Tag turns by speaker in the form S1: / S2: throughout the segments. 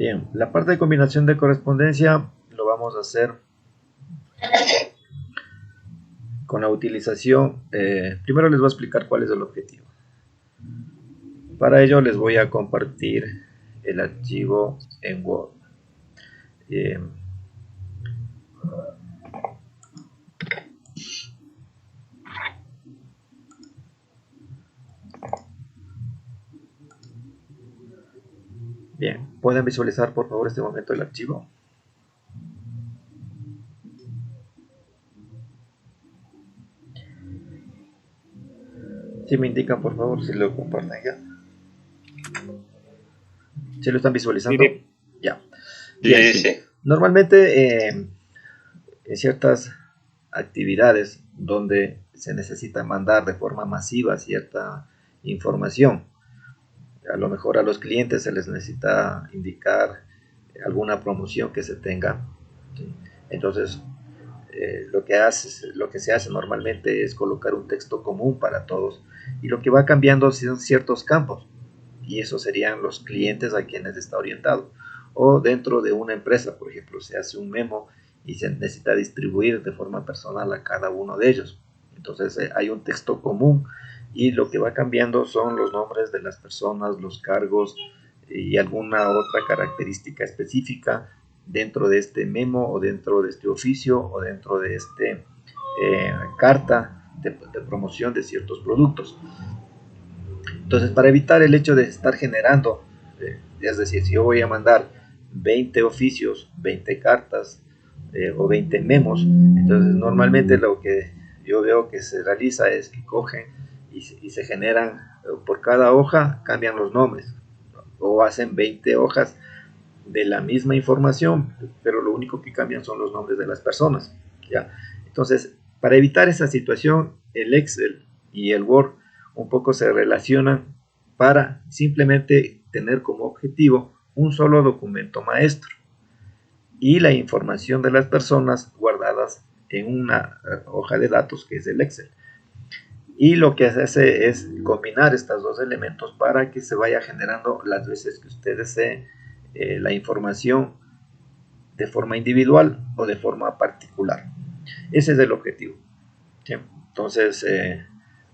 S1: Bien, la parte de combinación de correspondencia lo vamos a hacer con la utilización. Primero les voy a explicar cuál es el objetivo. Para ello les voy a compartir el archivo en Word. Eh, Bien, ¿pueden visualizar por favor este momento el archivo? Si me indican por favor si lo comparten ya. ¿Sí lo están visualizando?
S2: Sí,
S1: Ya. Bien.
S2: sí, sí.
S1: Normalmente en ciertas actividades donde se necesita mandar de forma masiva cierta información, a lo mejor a los clientes se les necesita indicar alguna promoción que se tenga. ¿Sí? Entonces, lo que se hace normalmente es colocar un texto común para todos y lo que va cambiando son ciertos campos y esos serían los clientes a quienes está orientado. O dentro de una empresa, por ejemplo, se hace un memo y se necesita distribuir de forma personal a cada uno de ellos. Entonces hay un texto común y lo que va cambiando son los nombres de las personas, los cargos y alguna otra característica específica dentro de este memo o dentro de este oficio o dentro de este carta de promoción de ciertos productos. Entonces, para evitar el hecho de estar generando, es decir, si yo voy a mandar 20 oficios, 20 cartas o 20 memos, entonces normalmente lo que yo veo que se realiza es que cogen y se generan, por cada hoja cambian los nombres, o hacen 20 hojas de la misma información, pero lo único que cambian son los nombres de las personas. ¿Ya? Entonces, para evitar esa situación, el Excel y el Word un poco se relacionan para simplemente tener como objetivo un solo documento maestro y la información de las personas guardadas en una hoja de datos que es el Excel. Y lo que se hace es combinar estos dos elementos para que se vaya generando las veces que usted desee la información de forma individual o de forma particular. Ese es el objetivo. ¿Sí? Entonces,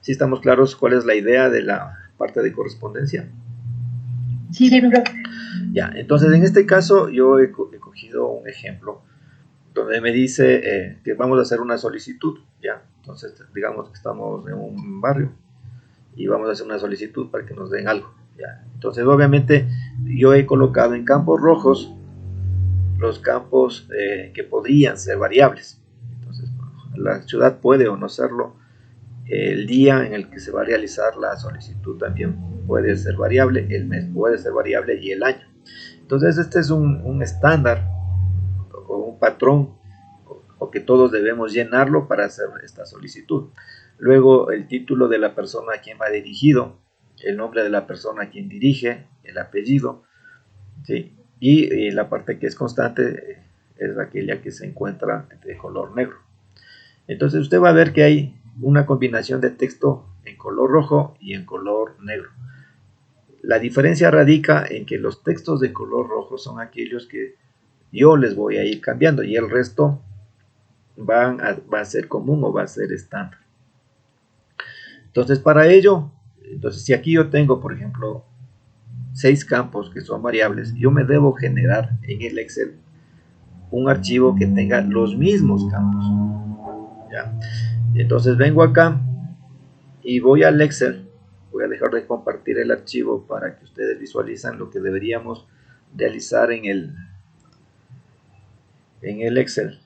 S1: ¿sí estamos claros cuál es la idea de la parte de correspondencia?
S3: Sí, profe.
S1: Ya, entonces en este caso yo he cogido un ejemplo donde me dice que vamos a hacer una solicitud, ¿ya? Entonces, digamos que estamos en un barrio y vamos a hacer una solicitud para que nos den algo, ¿ya? Entonces, obviamente, yo he colocado en campos rojos los campos que podrían ser variables. Entonces, la ciudad puede o no serlo. El día en el que se va a realizar la solicitud también puede ser variable, el mes puede ser variable y el año. Entonces, este es un estándar o un patrón o que todos debemos llenarlo para hacer esta solicitud. Luego, el título de la persona a quien va dirigido, el nombre de la persona a quien dirige, el apellido, ¿sí? Y la parte que es constante es aquella que se encuentra de color negro. Entonces usted va a ver que hay una combinación de texto en color rojo y en color negro. La diferencia radica en que los textos de color rojo son aquellos que yo les voy a ir cambiando y el resto va a ser común o va a ser estándar. Entonces para ello, entonces si aquí yo tengo por ejemplo 6 campos que son variables, yo me debo generar en el Excel un archivo que tenga los mismos campos. ¿Ya? Entonces vengo acá y voy al Excel. Voy a dejar de compartir el archivo para que ustedes visualicen lo que deberíamos realizar en el Excel.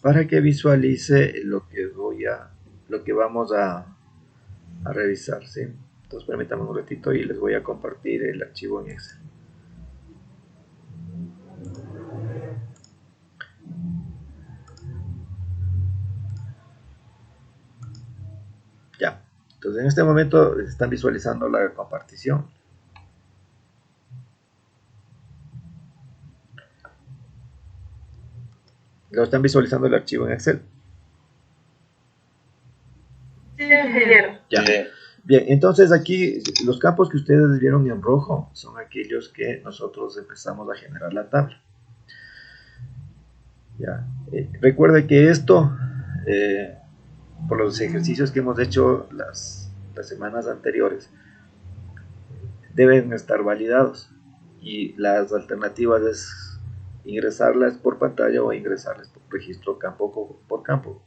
S1: Para que visualice lo que vamos a revisar, ¿sí? Entonces permítanme un ratito y les voy a compartir el archivo en Excel. Entonces en este momento están visualizando la compartición. ¿Lo están visualizando el archivo en Excel?
S3: Sí, ingeniero.
S1: Ya. Bien, entonces aquí los campos que ustedes vieron en rojo son aquellos que nosotros empezamos a generar la tabla. Ya. Recuerde que esto, por los ejercicios que hemos hecho las semanas anteriores, deben estar validados, y las alternativas es ingresarlas por pantalla o ingresarlas por registro campo por campo.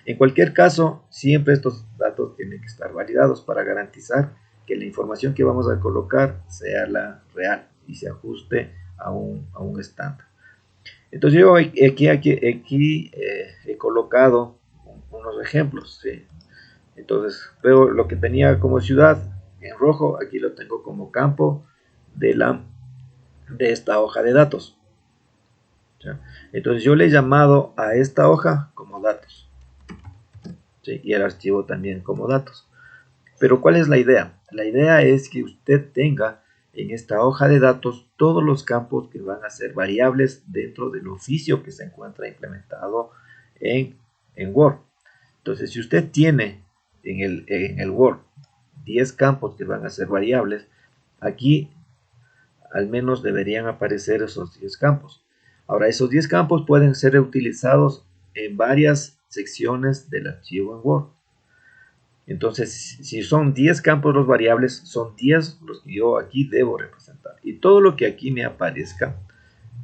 S1: En cualquier caso, siempre estos datos tienen que estar validados para garantizar que la información que vamos a colocar sea la real y se ajuste a un estándar. Entonces yo aquí he colocado unos ejemplos, ¿sí? Entonces veo lo que tenía como ciudad en rojo, aquí lo tengo como campo de esta hoja de datos. ¿Sí? Entonces yo le he llamado a esta hoja como datos, ¿sí? Y el archivo también como datos. Pero ¿cuál es la idea? La idea es que usted tenga en esta hoja de datos todos los campos que van a ser variables dentro del oficio que se encuentra implementado en Word. Entonces, si usted tiene en el Word 10 campos que van a ser variables, aquí al menos deberían aparecer esos 10 campos. Ahora, esos 10 campos pueden ser utilizados en varias secciones del archivo en Word. Entonces, si son 10 campos los variables, son 10 los que yo aquí debo representar. Y todo lo que aquí me aparezca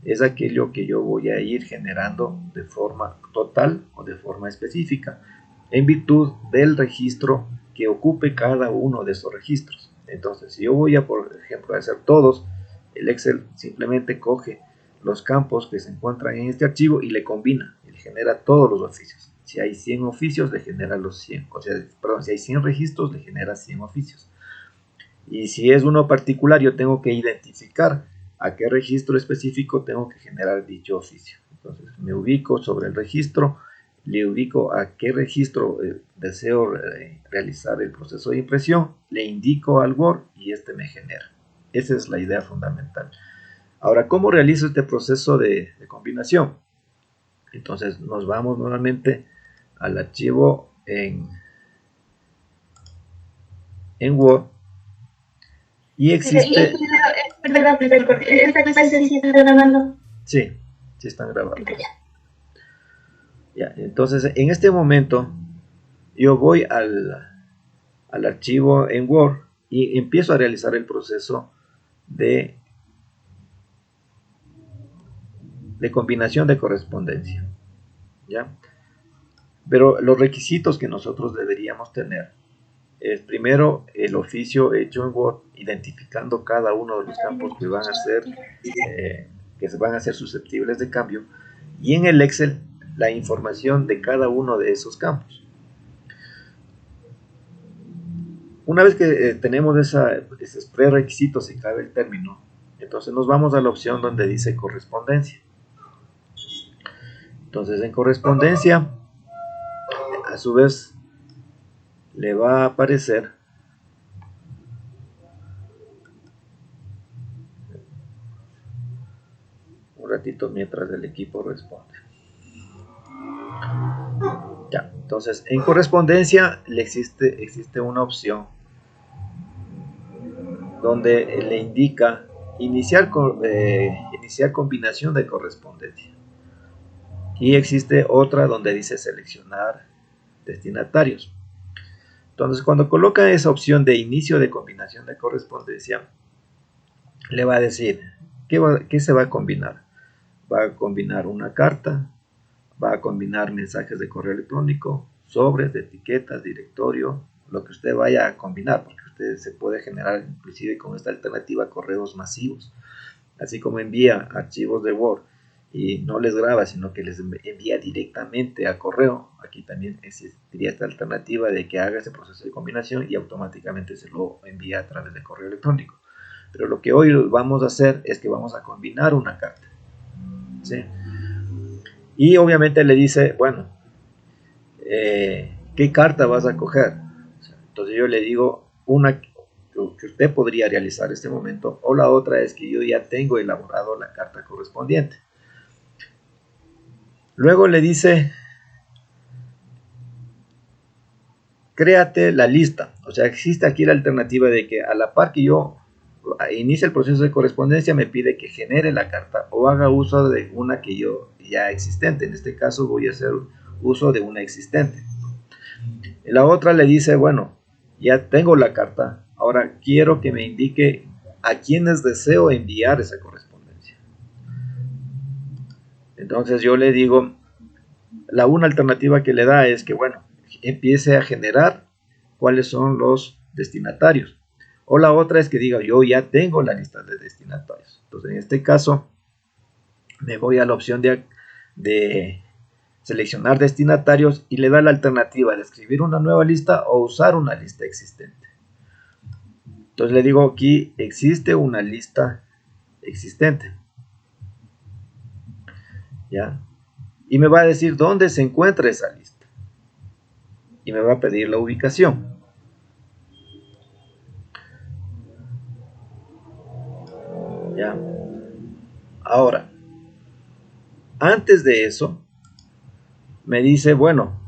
S1: es aquello que yo voy a ir generando de forma total o de forma específica, en virtud del registro que ocupe cada uno de esos registros. Entonces, si yo voy a, por ejemplo, a hacer todos, el Excel simplemente coge los campos que se encuentran en este archivo y le combina, y le genera todos los oficios. Si hay 100 oficios, le genera los 100. O sea, perdón, si hay 100 registros, le genera 100 oficios. Y si es uno particular, yo tengo que identificar a qué registro específico tengo que generar dicho oficio. Entonces, me ubico sobre el registro, le ubico a qué registro deseo realizar el proceso de impresión, le indico al Word y este me genera. Esa es la idea fundamental. Ahora, ¿cómo realizo este proceso de combinación? Entonces, nos vamos nuevamente al archivo en Word. Y existe...
S3: Perdón, porque esta clase sí está grabando.
S1: Sí, sí están grabando. Ya, entonces, en este momento, yo voy al archivo en Word y empiezo a realizar el proceso de combinación de correspondencia. ¿Ya? Pero los requisitos que nosotros deberíamos tener es primero el oficio hecho en Word, identificando cada uno de los campos que van a ser susceptibles de cambio, y en el Excel la información de cada uno de esos campos. Una vez que tenemos esos prerequisitos y cabe el término, entonces nos vamos a la opción donde dice correspondencia. Entonces en correspondencia, a su vez, le va a aparecer un ratito mientras el equipo responde. Ya, entonces en correspondencia existe una opción donde le indica iniciar combinación de correspondencia, y existe otra donde dice seleccionar destinatarios. Entonces, cuando coloca esa opción de inicio de combinación de correspondencia, le va a decir qué se va a combinar. Va a combinar una carta, va a combinar mensajes de correo electrónico, sobres de etiquetas, directorio, lo que usted vaya a combinar, porque usted se puede generar inclusive con esta alternativa correos masivos. Así como envía archivos de Word y no les graba, sino que les envía directamente a correo, aquí también existiría esta alternativa de que haga ese proceso de combinación y automáticamente se lo envía a través de correo electrónico. Pero lo que hoy vamos a hacer es que vamos a combinar una carta, ¿sí? Y obviamente le dice, bueno, ¿qué carta vas a coger? Entonces yo le digo una que usted podría realizar en este momento, o la otra es que yo ya tengo elaborado la carta correspondiente. Luego le dice, créate la lista. O sea, existe aquí la alternativa de que a la par que yo inicie el proceso de correspondencia, me pide que genere la carta o haga uso de una que yo ya existente. En este caso voy a hacer uso de una existente. La otra le dice, bueno, ya tengo la carta, ahora quiero que me indique a quienes deseo enviar esa correspondencia. Entonces yo le digo, una alternativa que le da es que, bueno, empiece a generar cuáles son los destinatarios. O la otra es que diga, yo ya tengo la lista de destinatarios. Entonces en este caso me voy a la opción de seleccionar destinatarios y le da la alternativa de escribir una nueva lista o usar una lista existente. Entonces le digo aquí existe una lista existente. ¿Ya? Y me va a decir dónde se encuentra esa lista. Y me va a pedir la ubicación. ¿Ya? Ahora, antes de eso, me dice, bueno,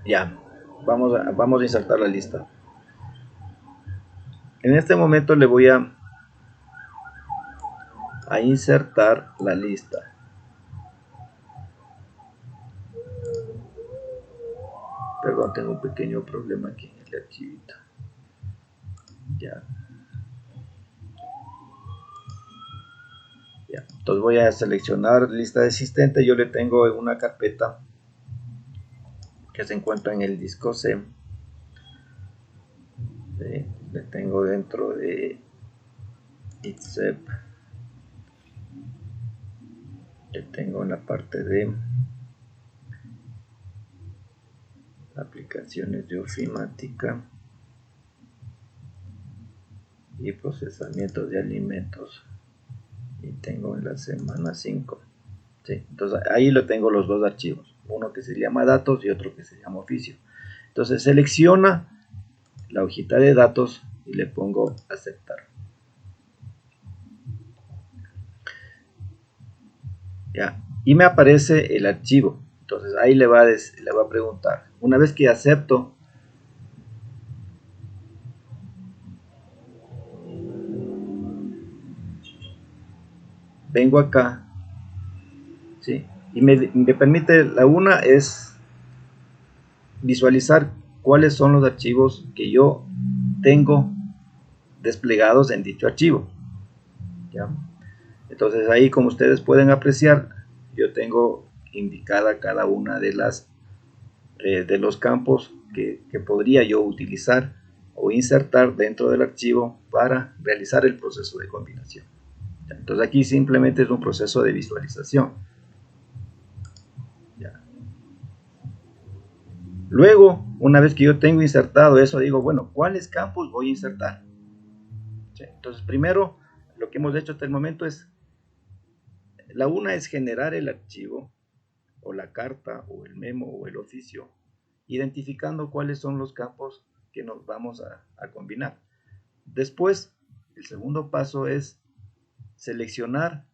S1: ya, vamos a insertar la lista. En este momento le voy a insertar la lista. Perdón, tengo un pequeño problema aquí en el archivito. Ya. Ya. Entonces voy a seleccionar lista existente. Yo le tengo en una carpeta que se encuentra en el disco C. ¿Sí? Le tengo dentro de ITSEP. Le tengo en la parte de aplicaciones de ofimática y procesamiento de alimentos. Y tengo en la semana 5. ¿Sí? Entonces ahí lo tengo los dos archivos. Uno que se llama datos y otro que se llama oficio. Entonces selecciona la hojita de datos y le pongo aceptar. ¿Ya? Y me aparece el archivo. Entonces ahí le va a preguntar. Una vez que acepto, vengo acá, ¿sí? Y me permite, la una es visualizar cuáles son los archivos que yo tengo desplegados en dicho archivo. ¿Ya? Entonces ahí, como ustedes pueden apreciar, yo tengo indicada cada una de los campos que podría yo utilizar o insertar dentro del archivo para realizar el proceso de combinación. Entonces aquí simplemente es un proceso de visualización. ¿Ya? Luego, una vez que yo tengo insertado eso, digo, bueno, ¿cuáles campos voy a insertar? ¿Sí? Entonces primero, lo que hemos hecho hasta el momento es, la una es generar el archivo o la carta o el memo o el oficio, identificando cuáles son los campos que nos vamos a combinar. Después, el segundo paso es seleccionar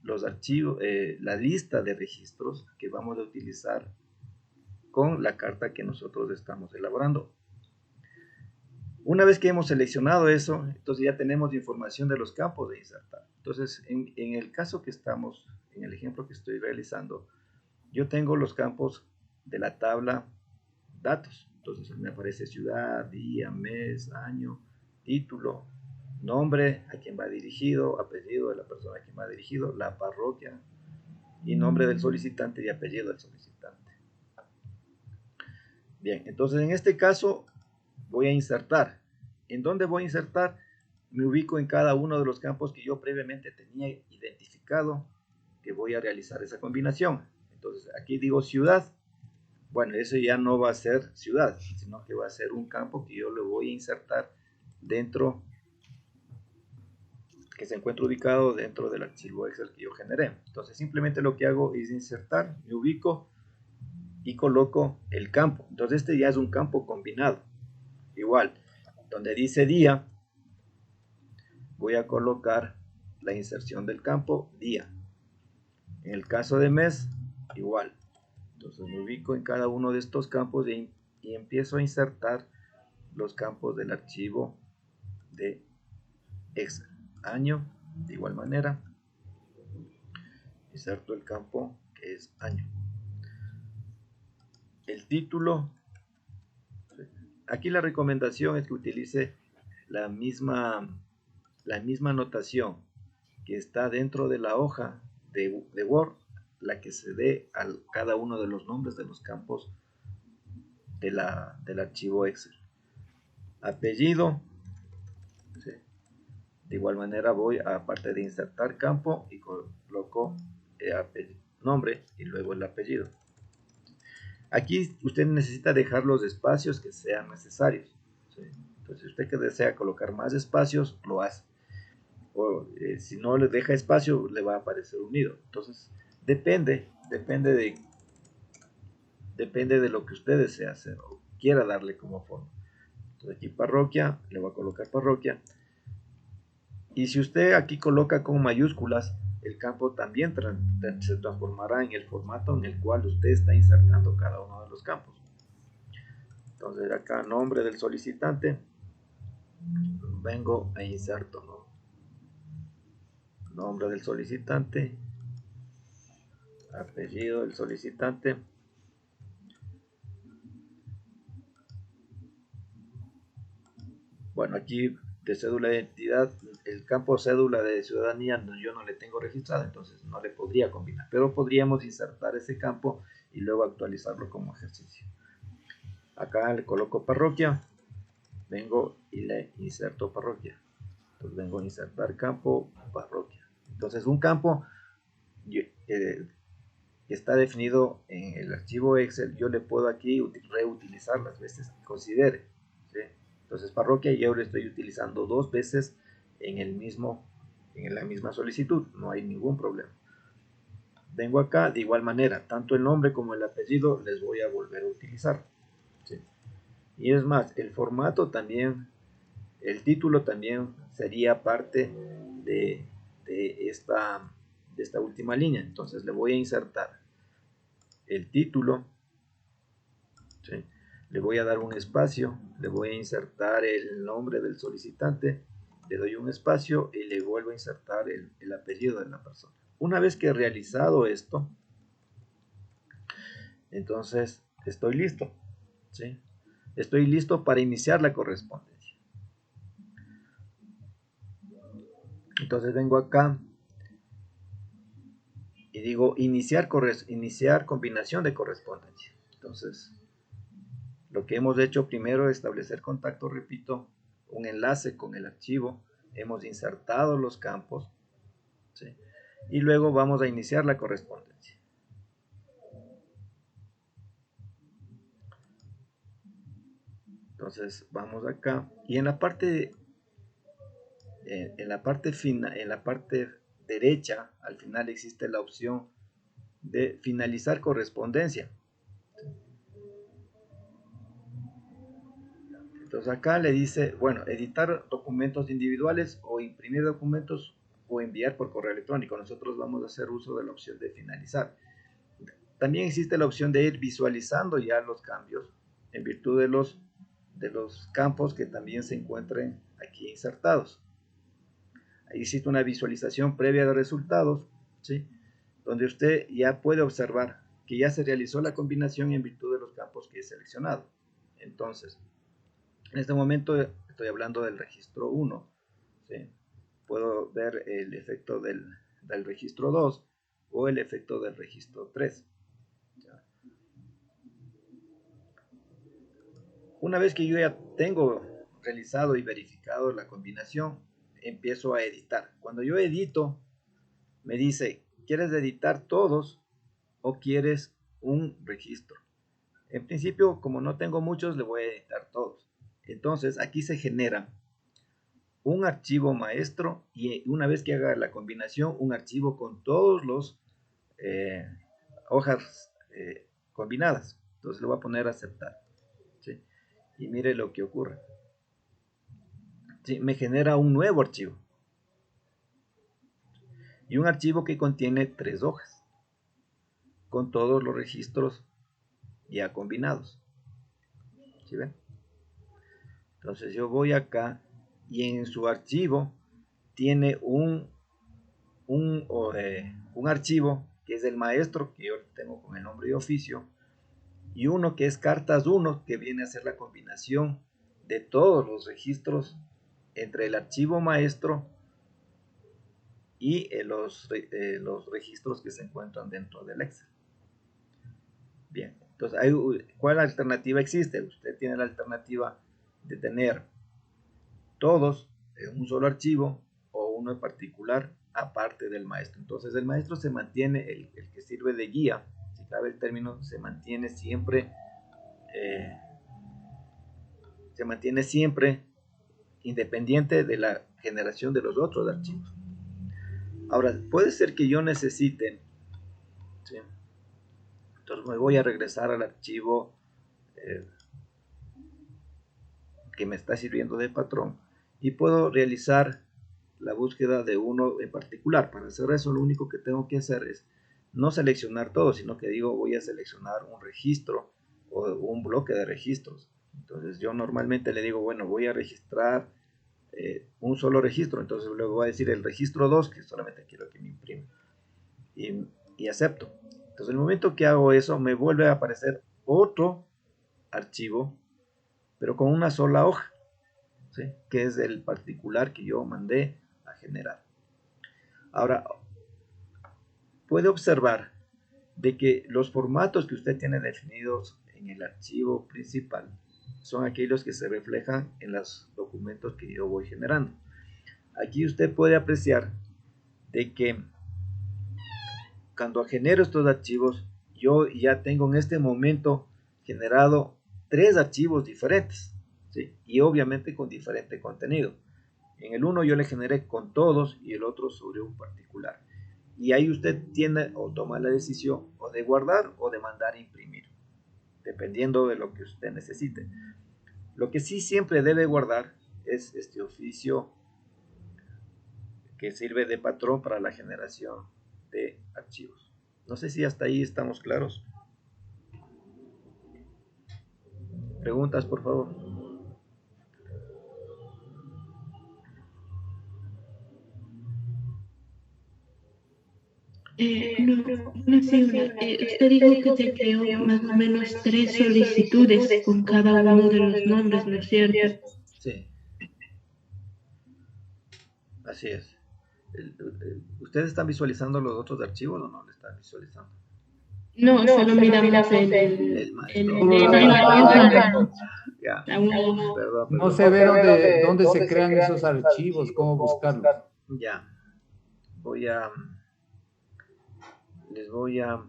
S1: los archivos, la lista de registros que vamos a utilizar con la carta que nosotros estamos elaborando. Una vez que hemos seleccionado eso, entonces ya tenemos información de los campos de insertar. Entonces, en el caso que estamos, en el ejemplo que estoy realizando, yo tengo los campos de la tabla datos. Entonces me aparece ciudad, día, mes, año, título, nombre a quien va dirigido, apellido de la persona a quien va dirigido, la parroquia y nombre del solicitante y apellido del solicitante. Bien, entonces en este caso voy a insertar. ¿En dónde voy a insertar? Me ubico en cada uno de los campos que yo previamente tenía identificado que voy a realizar esa combinación. Entonces aquí digo ciudad. Bueno, eso ya no va a ser ciudad, sino que va a ser un campo que yo le voy a insertar dentro que se encuentra ubicado dentro del archivo Excel que yo generé. Entonces simplemente lo que hago es insertar, me ubico y coloco el campo. Entonces este ya es un campo combinado. Igual, donde dice día, voy a colocar la inserción del campo día. En el caso de mes, igual. Entonces me ubico en cada uno de estos campos y empiezo a insertar los campos del archivo de Excel. Año, de igual manera, inserto el campo que es año. El título, aquí la recomendación es que utilice la misma notación que está dentro de la hoja de Word, la que se dé a cada uno de los nombres de los campos del archivo Excel. Apellido, ¿sí? De igual manera voy a parte de insertar campo y coloco nombre y luego el apellido. Aquí usted necesita dejar los espacios que sean necesarios, ¿sí? Entonces si usted que desea colocar más espacios, lo hace. O si no le deja espacio, le va a aparecer unido. Entonces depende de lo que usted desea hacer o quiera darle como forma. Entonces aquí parroquia, le voy a colocar parroquia. Y si usted aquí coloca con mayúsculas, el campo también se transformará en el formato en el cual usted está insertando cada uno de los campos. Entonces acá nombre del solicitante, vengo e inserto, ¿no? Nombre del solicitante, apellido del solicitante, bueno, aquí de cédula de identidad, el campo cédula de ciudadanía yo no le tengo registrado, entonces no le podría combinar, pero podríamos insertar ese campo y luego actualizarlo como ejercicio. Acá le coloco parroquia, vengo y le inserto parroquia. Entonces vengo a insertar campo parroquia. Entonces un campo está definido en el archivo Excel, yo le puedo aquí reutilizar las veces que considere, ¿sí? Entonces parroquia yo le estoy utilizando 2 veces en la misma solicitud, no hay ningún problema. Vengo acá, de igual manera, tanto el nombre como el apellido les voy a volver a utilizar, ¿sí? Y es más, el formato también, el título también sería parte de, de esta última línea. Entonces le voy a insertar el título, ¿sí? Le voy a dar un espacio, le voy a insertar el nombre del solicitante, le doy un espacio y le vuelvo a insertar el apellido de la persona. Una vez que he realizado esto, entonces estoy listo, ¿sí? Estoy listo para iniciar la correspondencia. Entonces vengo acá y digo iniciar combinación de correspondencia. Entonces lo que hemos hecho primero es establecer contacto, repito, un enlace con el archivo, hemos insertado los campos, ¿sí? Y luego vamos a iniciar la correspondencia. Entonces vamos acá y en la parte derecha al final existe la opción de finalizar correspondencia. Entonces acá le dice, bueno, editar documentos individuales o imprimir documentos o enviar por correo electrónico. Nosotros vamos a hacer uso de la opción de finalizar. También existe la opción de ir visualizando ya los cambios en virtud de los campos que también se encuentren aquí insertados. Ahí existe una visualización previa de resultados, ¿sí? Donde usted ya puede observar que ya se realizó la combinación en virtud de los campos que he seleccionado. Entonces, en este momento estoy hablando del registro 1, ¿sí? Puedo ver el efecto del registro 2 o el efecto del registro 3. ¿Ya? Una vez que yo ya tengo realizado y verificado la combinación, empiezo a editar. Cuando yo edito, me dice, ¿quieres editar todos o quieres un registro? En principio, como no tengo muchos, le voy a editar todos. Entonces, aquí se genera un archivo maestro y una vez que haga la combinación, un archivo con todos los hojas combinadas. Entonces le voy a poner a aceptar, ¿sí? Y mire lo que ocurre, ¿sí? Me genera un nuevo archivo y un archivo que contiene 3 hojas con todos los registros ya combinados, ¿sí ven? Entonces yo voy acá y en su archivo tiene un archivo que es el maestro, que yo tengo con el nombre y oficio, y uno que es cartas 1, que viene a ser la combinación de todos los registros entre el archivo maestro y los registros que se encuentran dentro del Excel. Bien, entonces, ¿cuál alternativa existe? Usted tiene la alternativa de tener todos en un solo archivo o uno en particular aparte del maestro. Entonces el maestro se mantiene, el que sirve de guía, si cabe el término, eh, se mantiene siempre independiente de la generación de los otros archivos. Ahora, puede ser que yo necesite, ¿sí? Entonces me voy a regresar al archivo que me está sirviendo de patrón y puedo realizar la búsqueda de uno en particular. Para hacer eso, lo único que tengo que hacer es no seleccionar todo, sino que digo voy a seleccionar un registro o un bloque de registros. Entonces yo normalmente le digo, bueno, voy a registrar un solo registro, entonces luego voy a decir el registro 2, que solamente quiero que me imprime, y acepto. Entonces el momento que hago eso me vuelve a aparecer otro archivo, pero con una sola hoja, ¿sí? Que es el particular que yo mandé a generar. Ahora, puede observar de que los formatos que usted tiene definidos en el archivo principal son aquellos que se reflejan en los documentos que yo voy generando. Aquí usted puede apreciar de que cuando genero estos archivos, yo ya tengo en este momento generado 3 archivos diferentes, ¿sí? Y obviamente con diferente contenido. En el uno yo le generé con todos y el otro sobre un particular. Y ahí usted tiene o toma la decisión o de guardar o de mandar a imprimir, dependiendo de lo que usted necesite. Lo que sí siempre debe guardar es este oficio que sirve de patrón para la generación de archivos. No sé si hasta ahí estamos claros. Preguntas, por favor.
S3: No, sí, usted dijo que te creó más o menos 3 solicitudes con cada uno de los nombres, ¿no es cierto?
S1: Sí, así es. ¿Ustedes están visualizando los otros archivos o no lo están visualizando?
S3: No, solo miramos
S1: El maestro. Ya, perdón,
S2: No
S1: perdón.
S2: se ve dónde se crean esos archivos, cómo buscarlos.
S1: Ya, voy a, les voy a,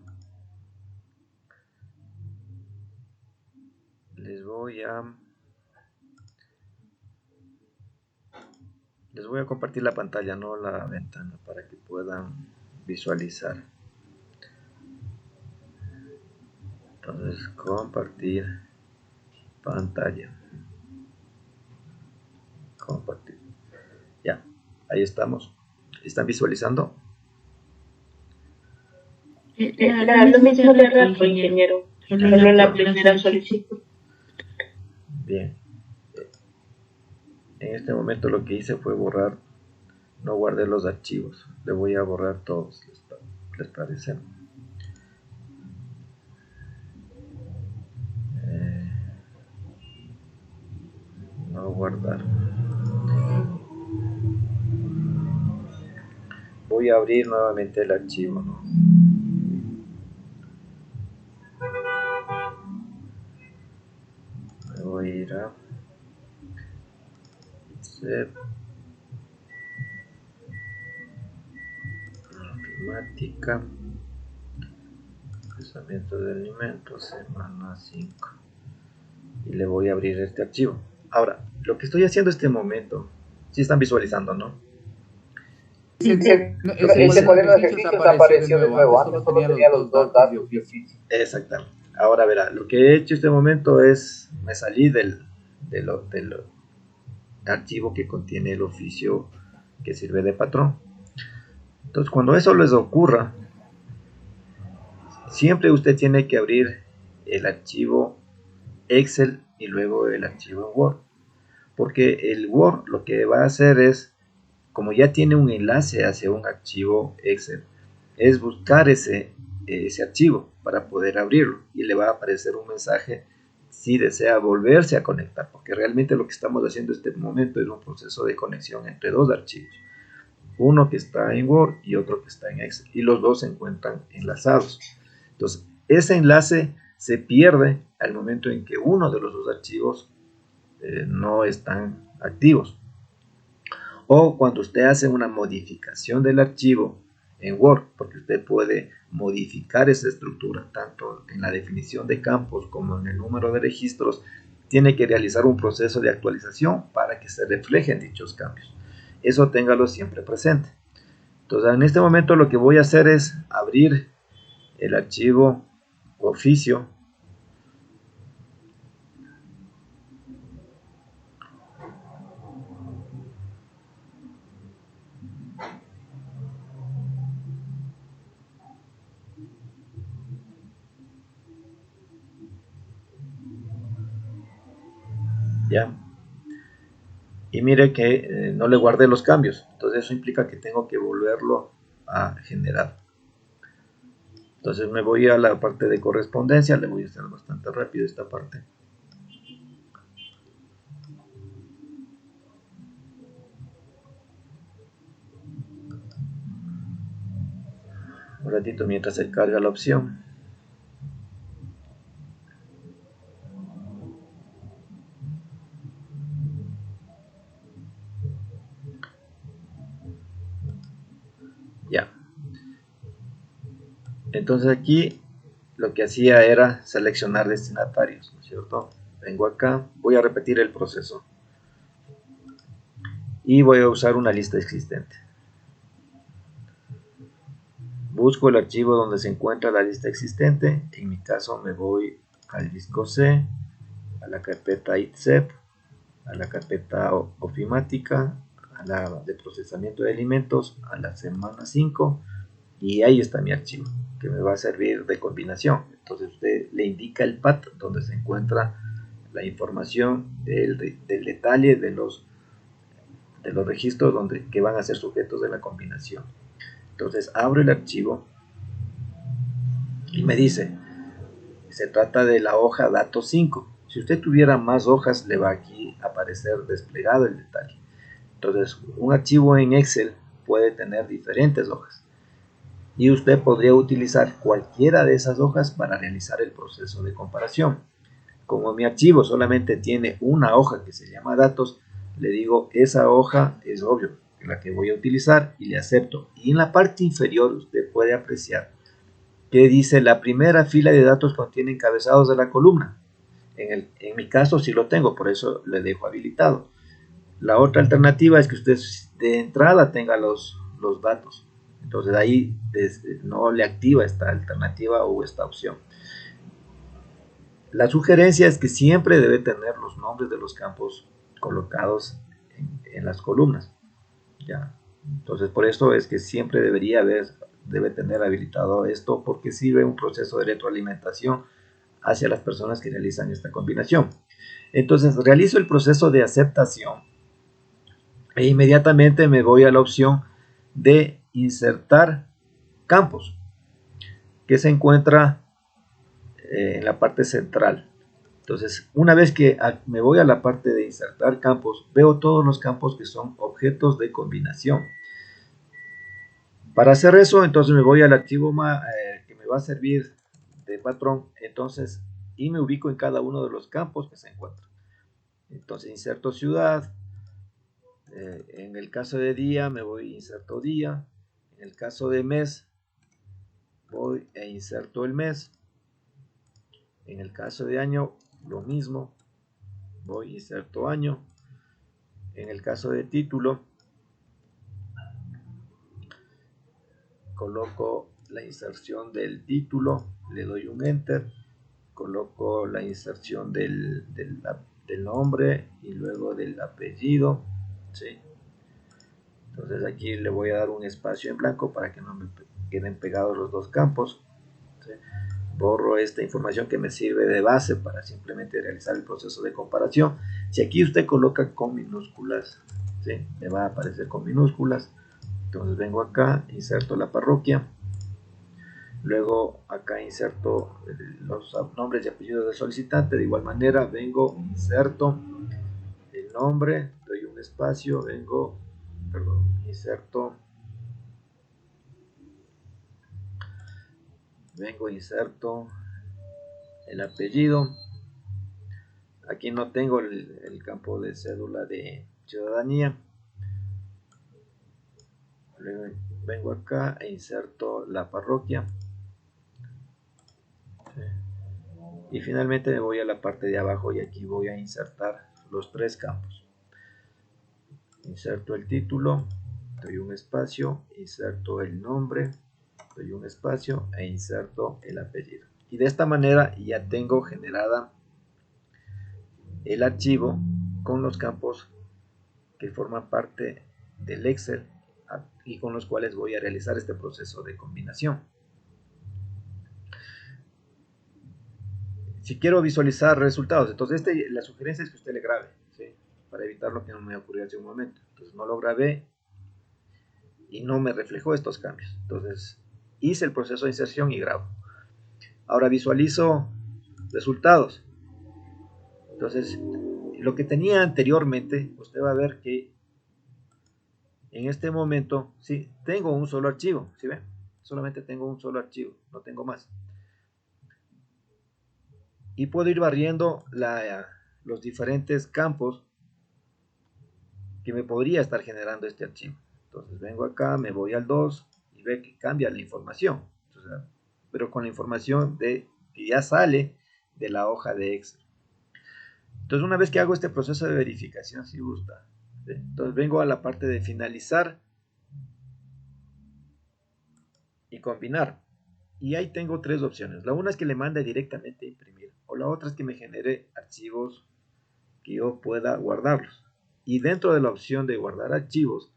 S1: les voy a compartir la pantalla, no la ventana, para que puedan visualizar. Entonces, compartir pantalla. Compartir. Ya, ahí estamos. ¿Están visualizando?
S3: Lo mismo de rato, ingeniero. Solo la primera solicitud.
S1: Bien. En este momento lo que hice fue borrar, no guardé los archivos. Le voy a borrar todos, les parece. No guardar. Voy a abrir nuevamente el archivo, ¿no? Me voy a ir a hacer matemática, procesamiento de alimentos, semana 5, y le voy a abrir este archivo. Ahora, lo que estoy haciendo en este momento, Sí están visualizando, ¿no?
S2: Ese cuaderno de ejercicios apareció de nuevo. Antes solo tenía los dos datos de oficio.
S1: Exactamente. Ahora verá, lo que he hecho este momento es, me salí del archivo que contiene el oficio que sirve de patrón. Entonces, cuando eso les ocurra, siempre usted tiene que abrir el archivo Excel y luego el archivo en Word. Porque el Word lo que va a hacer es, como ya tiene un enlace hacia un archivo Excel, es buscar ese archivo para poder abrirlo y le va a aparecer un mensaje si desea volverse a conectar, porque realmente lo que estamos haciendo en este momento es un proceso de conexión entre dos archivos, uno que está en Word y otro que está en Excel, y los dos se encuentran enlazados. Entonces, ese enlace se pierde al momento en que uno de los dos archivos no están activos. O cuando usted hace una modificación del archivo en Word, porque usted puede modificar esa estructura, tanto en la definición de campos como en el número de registros, tiene que realizar un proceso de actualización para que se reflejen dichos cambios. Eso téngalo siempre presente. Entonces, en este momento lo que voy a hacer es abrir el archivo oficio. ¿Ya? Y mire que no le guardé los cambios, entonces eso implica que tengo que volverlo a generar. Entonces me voy a la parte de correspondencia, le voy a hacer bastante rápido esta parte. Un ratito mientras se carga la opción. Ya. Entonces aquí lo que hacía era seleccionar destinatarios, ¿no es cierto? Vengo acá, voy a repetir el proceso y voy a usar una lista existente. Busco el archivo donde se encuentra la lista existente, en mi caso me voy al disco C, a la carpeta ITSEP, a la carpeta ofimática, a la de procesamiento de alimentos, a la semana 5, y ahí está mi archivo que me va a servir de combinación. Entonces usted le indica el path donde se encuentra la información del detalle de los registros que van a ser sujetos de la combinación. Entonces abro el archivo y me dice, se trata de la hoja datos 5. Si usted tuviera más hojas, le va aquí a aparecer desplegado el detalle. Entonces, un archivo en Excel puede tener diferentes hojas y usted podría utilizar cualquiera de esas hojas para realizar el proceso de comparación. Como mi archivo solamente tiene una hoja que se llama datos, le digo, esa hoja es obvio la que voy a utilizar y le acepto. Y en la parte inferior usted puede apreciar que dice la primera fila de datos contiene encabezados de la columna. En mi caso sí lo tengo, por eso le dejo habilitado. La otra alternativa es que usted de entrada tenga los datos. Entonces ahí no le activa esta alternativa o esta opción. La sugerencia es que siempre debe tener los nombres de los campos colocados en las columnas. ¿Ya? Entonces por eso es que siempre debe tener habilitado esto, porque sirve un proceso de retroalimentación hacia las personas que realizan esta combinación. Entonces realizo el proceso de aceptación e inmediatamente me voy a la opción de insertar campos, que se encuentra en la parte central. Entonces, una vez que me voy a la parte de insertar campos, veo todos los campos que son objetos de combinación. Para hacer eso, entonces me voy al archivo que me va a servir de patrón, entonces, y me ubico en cada uno de los campos que se encuentran. Entonces, inserto ciudad. En el caso de día, me voy a inserto día. En el caso de mes, voy e inserto el mes. En el caso de año, lo mismo, voy inserto año. En el caso de título, coloco la inserción del título, le doy un enter, coloco la inserción del nombre y luego del apellido, ¿sí? Entonces aquí le voy a dar un espacio en blanco para que no me queden pegados los dos campos, ¿sí? Borro esta información que me sirve de base para simplemente realizar el proceso de comparación. Si aquí usted coloca con minúsculas, ¿sí?, me va a aparecer con minúsculas. Entonces vengo acá, inserto la parroquia, luego acá inserto los nombres y apellidos del solicitante. De igual manera vengo, inserto el nombre, doy un espacio, vengo, perdón, inserto el apellido. Aquí no tengo el campo de cédula de ciudadanía. Luego vengo acá e inserto la parroquia. Y finalmente me voy a la parte de abajo y aquí voy a insertar los tres campos. Inserto el título, doy un espacio, inserto el nombre, doy un espacio e inserto el apellido. Y de esta manera ya tengo generada el archivo con los campos que forman parte del Excel y con los cuales voy a realizar este proceso de combinación. Si quiero visualizar resultados, entonces la sugerencia es que usted le grabe, ¿sí?, para evitar lo que no me ocurrió hace un momento. Entonces no lo grabé y no me reflejó estos cambios. Entonces hice el proceso de inserción y grabo. Ahora visualizo resultados. Entonces lo que tenía anteriormente, usted va a ver que en este momento, sí, tengo un solo archivo, ¿sí ven? Solamente tengo un solo archivo, no tengo más. Y puedo ir barriendo los diferentes campos que me podría estar generando este archivo. Entonces vengo acá, me voy al 2 y ve que cambia la información. Entonces, pero con la información que ya sale de la hoja de Excel. Entonces una vez que hago este proceso de verificación, si gusta, ¿sí?, entonces vengo a la parte de finalizar y combinar. Y ahí tengo tres opciones. La una es que le mande directamente a imprimir, o la otra es que me genere archivos que yo pueda guardarlos. Y dentro de la opción de guardar archivos,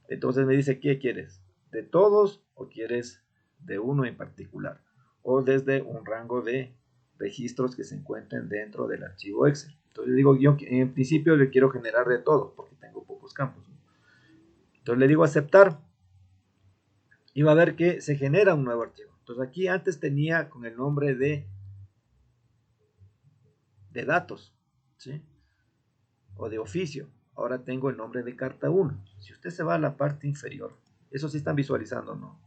S1: entonces me dice, ¿qué quieres? ¿De todos o quieres de uno en particular? O desde un rango de registros que se encuentren dentro del archivo Excel. Entonces digo, yo en principio le quiero generar de todo, porque tengo pocos campos. Entonces le digo aceptar. Y va a ver que se genera un nuevo archivo. Entonces aquí antes tenía con el nombre de datos, ¿sí?, o de oficio. Ahora tengo el nombre de carta 1. Si usted se va a la parte inferior, eso sí están visualizando, ¿no?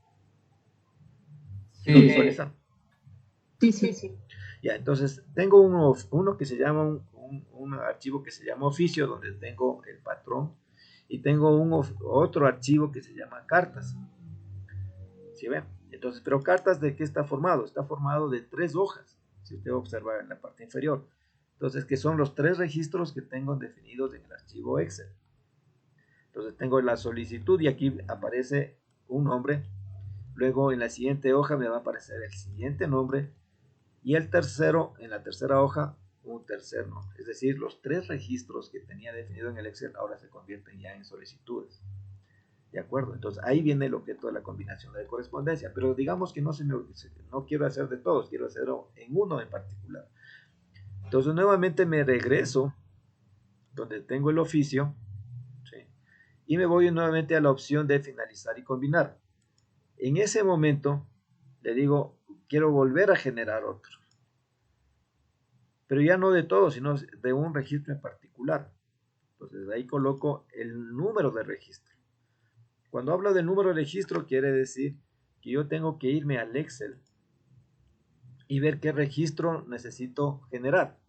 S1: ¿Sí lo visualizan?
S3: Sí.
S1: Ya, entonces tengo uno que se llama un archivo que se llama oficio, donde tengo el patrón, y tengo otro archivo que se llama cartas. ¿Sí ven? Entonces, pero cartas, ¿de qué está formado? Está formado de 3 hojas, si usted observa en la parte inferior. Entonces, que son los 3 registros que tengo definidos en el archivo Excel. Entonces, tengo la solicitud y aquí aparece un nombre. Luego, en la siguiente hoja me va a aparecer el siguiente nombre. Y el tercero, en la tercera hoja, un tercer nombre. Es decir, los 3 registros que tenía definido en el Excel ahora se convierten ya en solicitudes. ¿De acuerdo? Entonces ahí viene el objeto de la combinación de correspondencia, pero digamos que no quiero hacer de todos, quiero hacerlo en uno en particular. Entonces nuevamente me regreso donde tengo el oficio, ¿sí?, y me voy nuevamente a la opción de finalizar y combinar. En ese momento le digo, quiero volver a generar otro, pero ya no de todos, sino de un registro en particular. Entonces de ahí coloco el número de registro. Cuando hablo del número de registro, quiere decir que yo tengo que irme al Excel y ver qué registro necesito generar.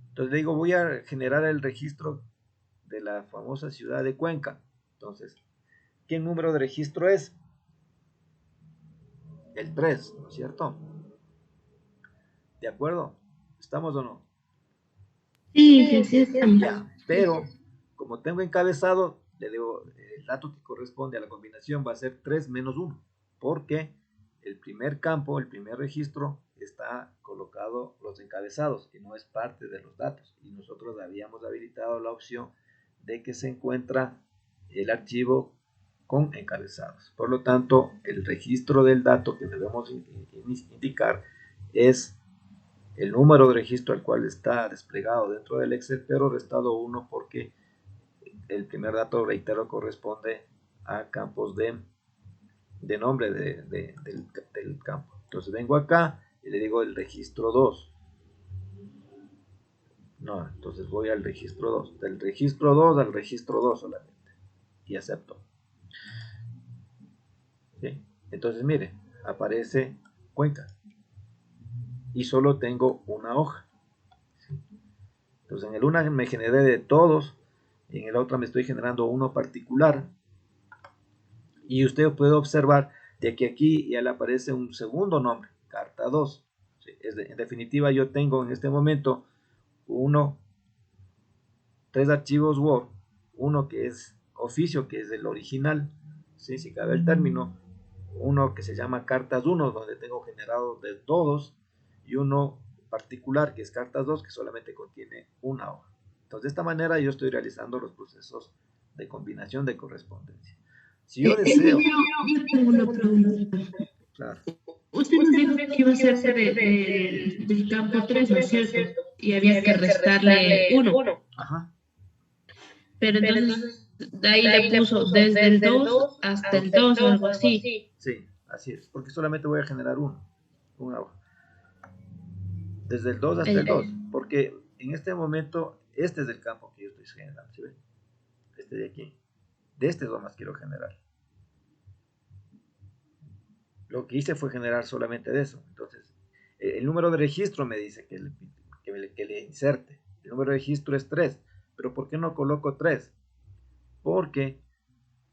S1: Entonces le digo, voy a generar el registro de la famosa ciudad de Cuenca. Entonces, ¿qué número de registro es? El 3, ¿no es cierto? ¿De acuerdo? ¿Estamos o no?
S3: Sí, estamos.
S1: Ya, pero como tengo encabezado, le digo, el dato que corresponde a la combinación va a ser 3 menos 1, porque el primer campo, el primer registro, está colocado los encabezados, que no es parte de los datos, y nosotros habíamos habilitado la opción de que se encuentra el archivo con encabezados. Por lo tanto, el registro del dato que debemos indicar es el número de registro al cual está desplegado dentro del Excel, pero restado 1 porque el primer dato, reitero, corresponde a campos de nombre del campo. Entonces vengo acá y le digo el registro 2. No, entonces voy al registro 2. Del registro 2 al registro 2 solamente. Y acepto. ¿Sí? Entonces mire, aparece Cuenca. Y solo tengo una hoja. ¿Sí? Entonces en el una me generé de todos. Y en el otro me estoy generando uno particular. Y usted puede observar de que aquí ya le aparece un segundo nombre, carta 2. ¿Sí? En definitiva, yo tengo en este momento tres archivos Word, uno que es oficio, que es el original, ¿sí? Si cabe el término, uno que se llama cartas 1, donde tengo generado de todos, y uno particular, que es cartas 2, que solamente contiene una hoja. Entonces, de esta manera yo estoy realizando los procesos de combinación de correspondencia. Si yo deseo...
S3: Yo tengo una pregunta.
S1: Claro.
S3: Usted nos dijo que iba a ser del campo 3, ¿no es cierto? Y había que restarle 1.
S1: Ajá.
S3: Pero entonces, de ahí le puso desde el 2 hasta el 2 o algo así.
S1: Sí, así es, porque solamente voy a generar una hoja. Desde el 2 hasta el 2, porque en este momento, este es el campo que yo estoy generando, ¿sí ven? Este de aquí. De este nomás quiero generar. Lo que hice fue generar solamente de eso. Entonces, el número de registro me dice que le inserte. El número de registro es 3. Pero ¿por qué no coloco 3? Porque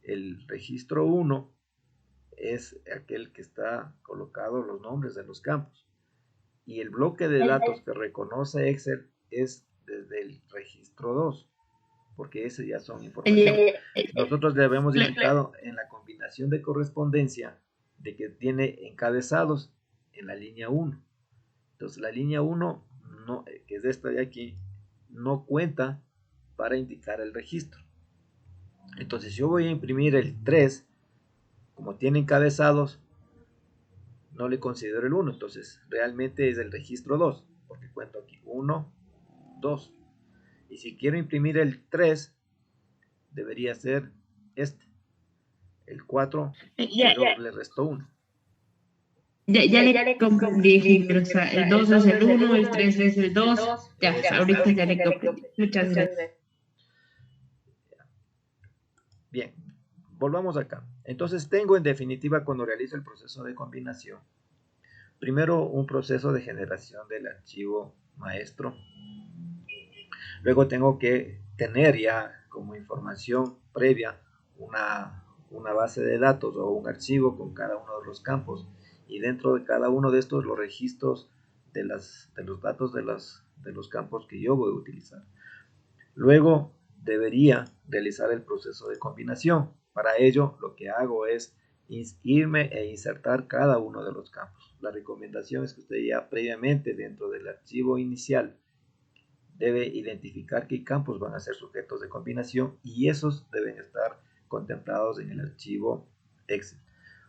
S1: el registro 1 es aquel que está colocado los nombres de los campos. Y el bloque de datos que reconoce Excel es desde el registro 2, porque ese ya son información. Nosotros le habíamos indicado en la combinación de correspondencia de que tiene encabezados en la línea 1. Entonces la línea 1, no, que es esta de aquí, no cuenta para indicar el registro. Entonces yo voy a imprimir el 3, como tiene encabezados, no le considero el 1, entonces realmente es el registro 2, porque cuento aquí 1, 2. Y si quiero imprimir el 3, debería ser este, el 4, pero le restó 1.
S3: Ya le comprendí, pero o sea, el 2 es el 1, el 3 es el 2. Ya, ahorita ya le comprendí. Muchas gracias.
S1: Bien, volvamos acá. Entonces tengo en definitiva cuando realizo el proceso de combinación, primero un proceso de generación del archivo maestro. Luego tengo que tener ya como información previa una base de datos o un archivo con cada uno de los campos. Y dentro de cada uno de estos los registros de los datos de los campos que yo voy a utilizar. Luego debería realizar el proceso de combinación. Para ello lo que hago es irme e insertar cada uno de los campos. La recomendación es que usted ya previamente dentro del archivo inicial debe identificar qué campos van a ser sujetos de combinación y esos deben estar contemplados en el archivo Excel.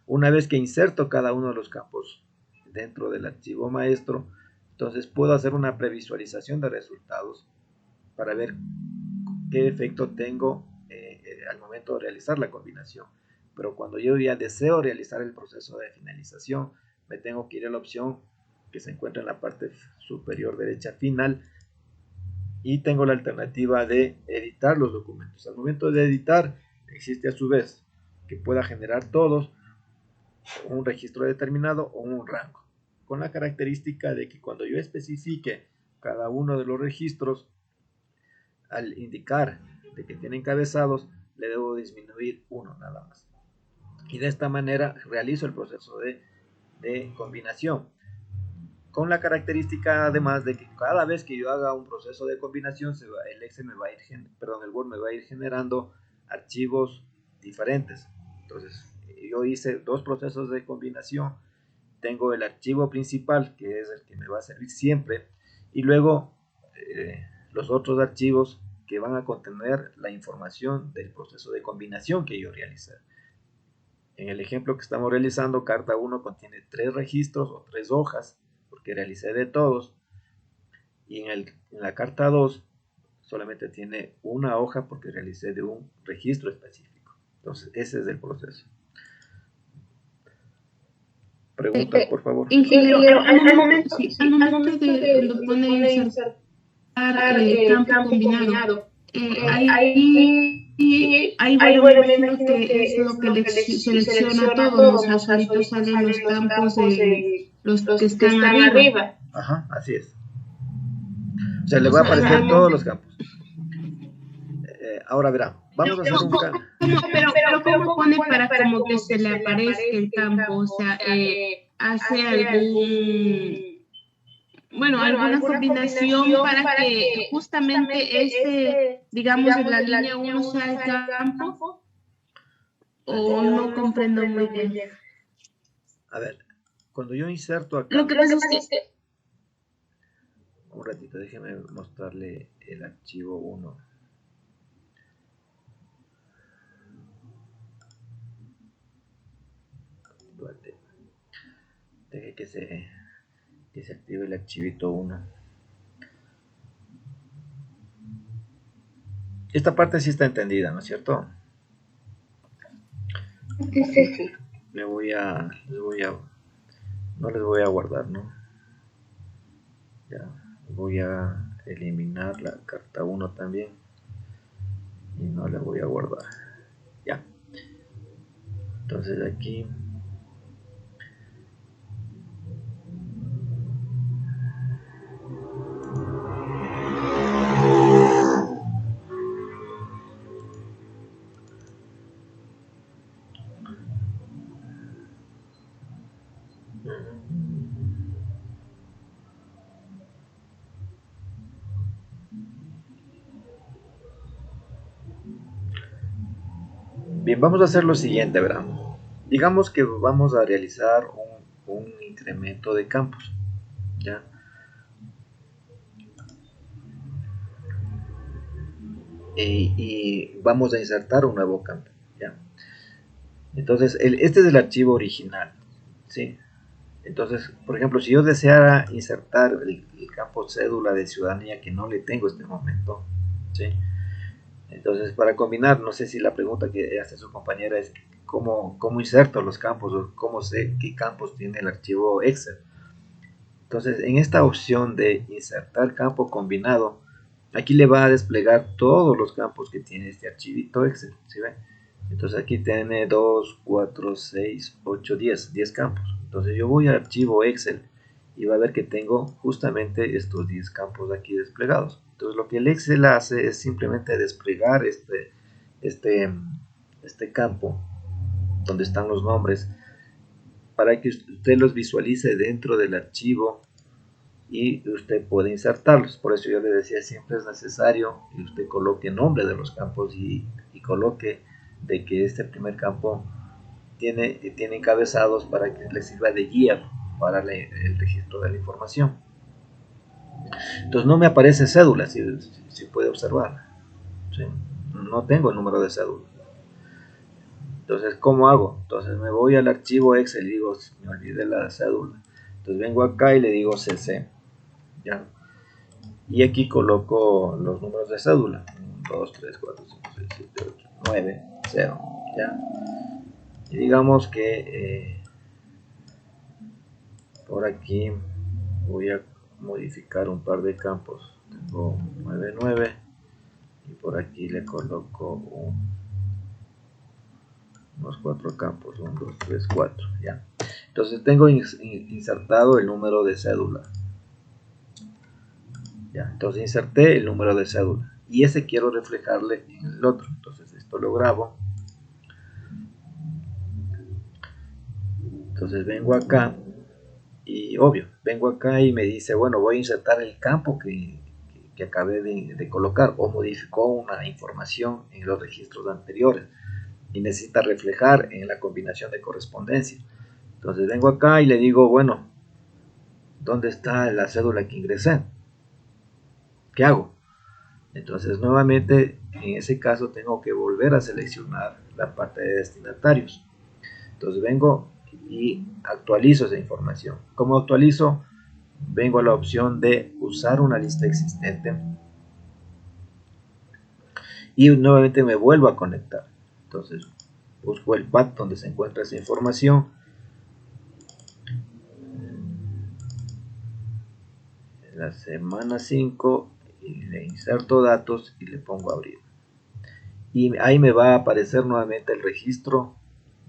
S1: Una vez que inserto cada uno de los campos dentro del archivo maestro, entonces puedo hacer una previsualización de resultados para ver qué efecto tengo al momento de realizar la combinación. Pero cuando yo ya deseo realizar el proceso de finalización, me tengo que ir a la opción que se encuentra en la parte superior derecha final y tengo la alternativa de editar los documentos. Al momento de editar, existe a su vez que pueda generar todos un registro determinado o un rango, con la característica de que cuando yo especifique cada uno de los registros, al indicar de que tiene encabezados, le debo disminuir uno nada más. Y de esta manera realizo el proceso de combinación. con la característica además de que cada vez que yo haga un proceso de combinación, el Excel me va a ir, perdón, el Word me va a ir generando archivos diferentes. Entonces, yo hice 2 procesos de combinación. Tengo el archivo principal, que es el que me va a servir siempre, y luego los otros archivos que van a contener la información del proceso de combinación que yo realicé. En el ejemplo que estamos realizando, carta 1 contiene 3 registros o 3 hojas, porque realicé de todos, y en la carta 2 solamente tiene una hoja porque realicé de un registro específico. Entonces, ese es el proceso. Preguntas, por favor.
S3: Ingeniero, al momento de lo pone insertar campo combinado, ahí, bueno, me imagino que es lo que le selecciona todo, o sea, solitos salen los campos de los que están arriba.
S1: Ajá, así es. O sea, le va a aparecer todos los campos. Ahora verá, vamos a hacer un cambio.
S3: Pero ¿cómo pone para como que se le aparezca el campo? O sea, hace alguna combinación para que justamente digamos, en la línea 1 sea el campo, o no comprendo muy bien.
S1: A ver, cuando yo inserto acá...
S3: Lo que pasa es que...
S1: Un ratito, déjeme mostrarle el archivo 1. Deje que se active el archivito 1. Esta parte sí está entendida, ¿no es cierto?
S3: Sí.
S1: No les voy a guardar, ¿no? Ya, voy a eliminar la carta 1 también. Y no la voy a guardar. Ya. Entonces aquí... Bien, vamos a hacer lo siguiente, verán. Digamos que vamos a realizar un incremento de campos, ¿ya? Y vamos a insertar un nuevo campo, ¿ya? Entonces, este es el archivo original, ¿sí? Entonces, por ejemplo, si yo deseara insertar el campo cédula de ciudadanía que no le tengo en este momento, ¿sí? Entonces, para combinar, no sé si la pregunta que hace su compañera es cómo inserto los campos o cómo sé qué campos tiene el archivo Excel. Entonces, en esta opción de insertar campo combinado, aquí le va a desplegar todos los campos que tiene este archivito Excel, ¿sí ven? Entonces aquí tiene 2, 4, 6, 8, 10 campos. Entonces yo voy al archivo Excel y va a ver que tengo justamente estos 10 campos aquí desplegados. Entonces lo que el Excel hace es simplemente desplegar este campo donde están los nombres para que usted los visualice dentro del archivo y usted puede insertarlos. Por eso yo le decía, siempre es necesario que usted coloque el nombre de los campos y coloque de que este primer campo tiene encabezados para que le sirva de guía para el registro de la información. Entonces no me aparece cédula, si puede observar, ¿sí? No tengo el número de cédula. Entonces, ¿cómo hago? Entonces me voy al archivo Excel y digo, me olvidé la cédula. Entonces vengo acá y le digo CC, ¿ya? Y aquí coloco los números de cédula: 1, 2, 3, 4, 5, 6, 7, 8, 9, 0, ¿ya? Y digamos que por aquí voy a modificar un par de campos. Tengo 9, 9 y por aquí le coloco unos 4 campos, 1, 2, 3, 4, ya. Entonces tengo insertado el número de cédula, ya. Entonces inserté el número de cédula y ese quiero reflejarle en el otro. Entonces esto lo grabo. Entonces vengo acá y obvio, vengo acá y me dice, bueno, voy a insertar el campo que acabé de colocar, o modificó una información en los registros anteriores y necesita reflejar en la combinación de correspondencia. Entonces vengo acá y le digo, bueno, ¿dónde está la cédula que ingresé? ¿Qué hago? Entonces nuevamente en ese caso tengo que volver a seleccionar la parte de destinatarios. Entonces vengo y actualizo esa información. ¿Cómo actualizo? Vengo a la opción de usar una lista existente y nuevamente me vuelvo a conectar. Entonces busco el path donde se encuentra esa información, la semana 5, y le inserto datos y le pongo abrir, y ahí me va a aparecer nuevamente el registro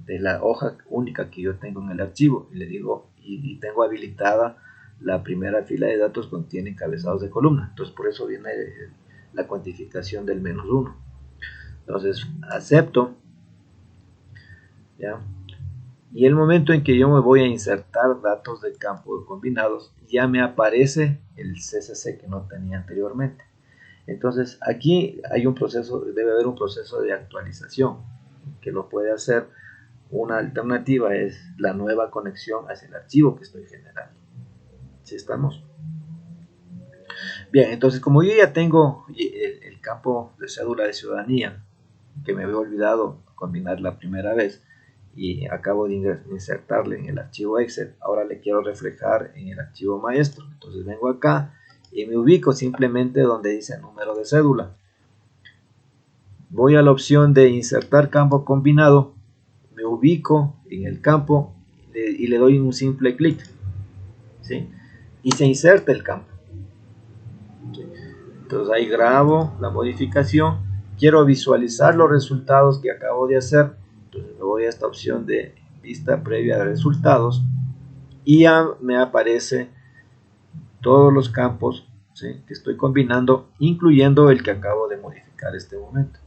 S1: de la hoja única que yo tengo en el archivo, y le digo, y tengo habilitada la primera fila de datos, contiene encabezados de columna, entonces por eso viene la cuantificación del -1. Entonces acepto, ¿ya? Y el momento en que yo me voy a insertar datos de campo combinados, ya me aparece el CSC que no tenía anteriormente. Entonces aquí hay un proceso, debe haber un proceso de actualización que lo puede hacer. Una alternativa es la nueva conexión hacia el archivo que estoy generando. ¿Sí estamos? Bien, entonces como yo ya tengo el campo de cédula de ciudadanía, que me había olvidado combinar la primera vez, y acabo de insertarle en el archivo Excel, ahora le quiero reflejar en el archivo maestro. Entonces vengo acá y me ubico simplemente donde dice número de cédula. Voy a la opción de insertar campo combinado, me ubico en el campo y le doy un simple clic, ¿sí? Y se inserta el campo, ¿sí? Entonces ahí grabo la modificación, quiero visualizar los resultados que acabo de hacer. Entonces me voy a esta opción de vista previa de resultados y ya me aparece todos los campos, ¿sí?, que estoy combinando, incluyendo el que acabo de modificar este momento.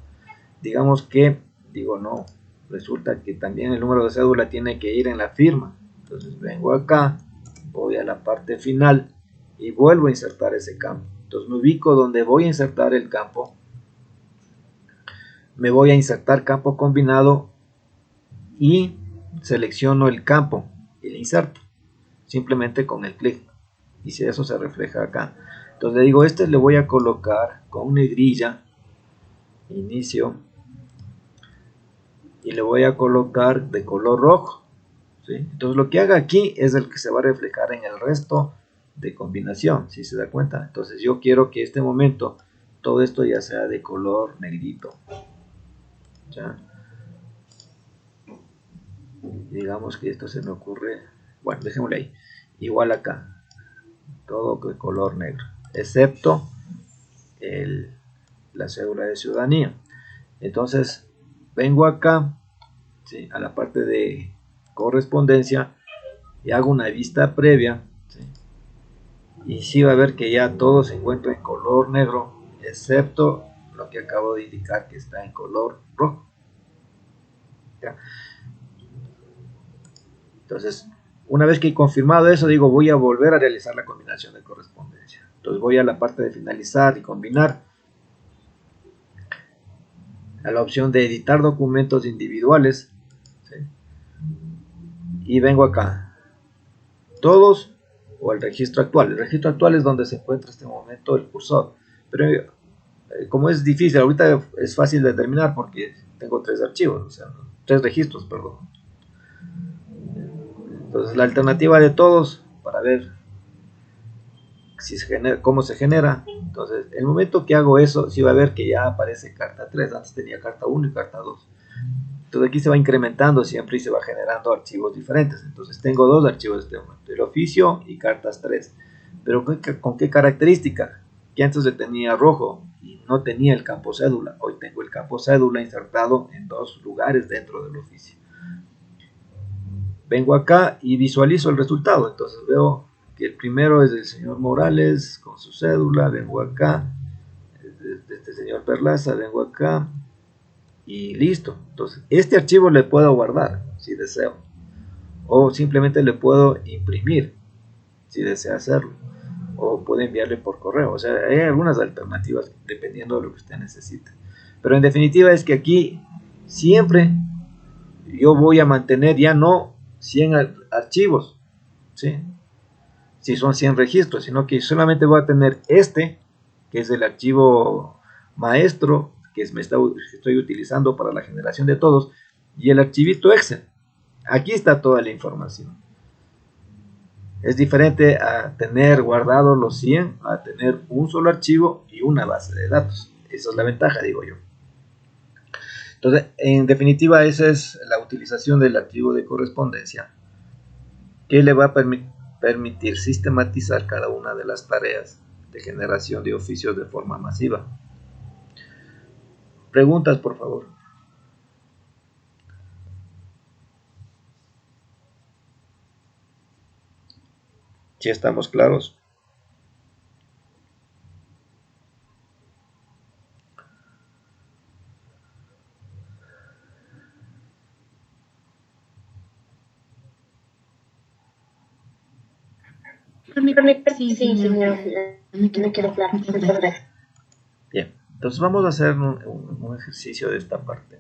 S1: Digamos que, digo, no, resulta que también el número de cédula tiene que ir en la firma. Entonces vengo acá, voy a la parte final y vuelvo a insertar ese campo. Entonces me ubico donde voy a insertar el campo, me voy a insertar campo combinado y selecciono el campo y le inserto simplemente con el clic, y si eso se refleja acá. Entonces le digo, le voy a colocar con negrilla inicio y le voy a colocar de color rojo, ¿sí? Entonces lo que haga aquí es el que se va a reflejar en el resto de combinación, si se da cuenta. Entonces yo quiero que este momento todo esto ya sea de color negrito, ¿ya? Digamos que esto se me ocurre, bueno, dejémoslo ahí, igual acá, todo de color negro, excepto la cédula de ciudadanía. Entonces vengo acá, ¿sí?, a la parte de correspondencia y hago una vista previa, ¿sí?, y sí va a ver que ya todo se encuentra en color negro, excepto lo que acabo de indicar que está en color rojo, ¿ya? Entonces, una vez que he confirmado eso, digo, voy a volver a realizar la combinación de correspondencia. Entonces voy a la parte de finalizar y combinar, a la opción de editar documentos individuales, ¿sí?, y vengo acá, todos o el registro actual. El registro actual es donde se encuentra en este momento el cursor, pero como es difícil, ahorita es fácil de determinar porque tengo 3 archivos, o sea, 3 registros, perdón. Entonces la alternativa de todos, para ver si se genera, cómo se genera. Entonces el momento que hago eso, sí va a ver que ya aparece carta 3, antes tenía carta 1 y carta 2. Entonces aquí se va incrementando siempre y se va generando archivos diferentes. Entonces tengo 2 archivos en este momento, el oficio y cartas 3. Pero ¿con qué característica? Que antes le tenía rojo y no tenía el campo cédula. Hoy tengo el campo cédula insertado en 2 lugares dentro del oficio. Vengo acá y visualizo el resultado. Entonces veo que el primero es del señor Morales con su cédula. Vengo acá, de este señor Perlaza, vengo acá y listo. Entonces este archivo le puedo guardar si deseo, o simplemente le puedo imprimir, si desea hacerlo, o puede enviarle por correo. O sea, hay algunas alternativas dependiendo de lo que usted necesite. Pero en definitiva es que aquí siempre yo voy a mantener ya no 100 archivos, ¿sí? Si son 100 registros, sino que solamente voy a tener este, que es el archivo maestro, que estoy utilizando para la generación de todos, y el archivito Excel. Aquí está toda la información. Es diferente a tener guardado los 100, a tener un solo archivo y una base de datos. Esa es la ventaja, digo yo. Entonces, en definitiva, esa es la utilización del archivo de correspondencia, que le va a permitir sistematizar cada una de las tareas de generación de oficios de forma masiva. Preguntas, por favor. ¿Sí estamos claros?
S3: Sí, señor. Me quedó claro.
S1: Bien, entonces vamos a hacer un ejercicio de esta parte.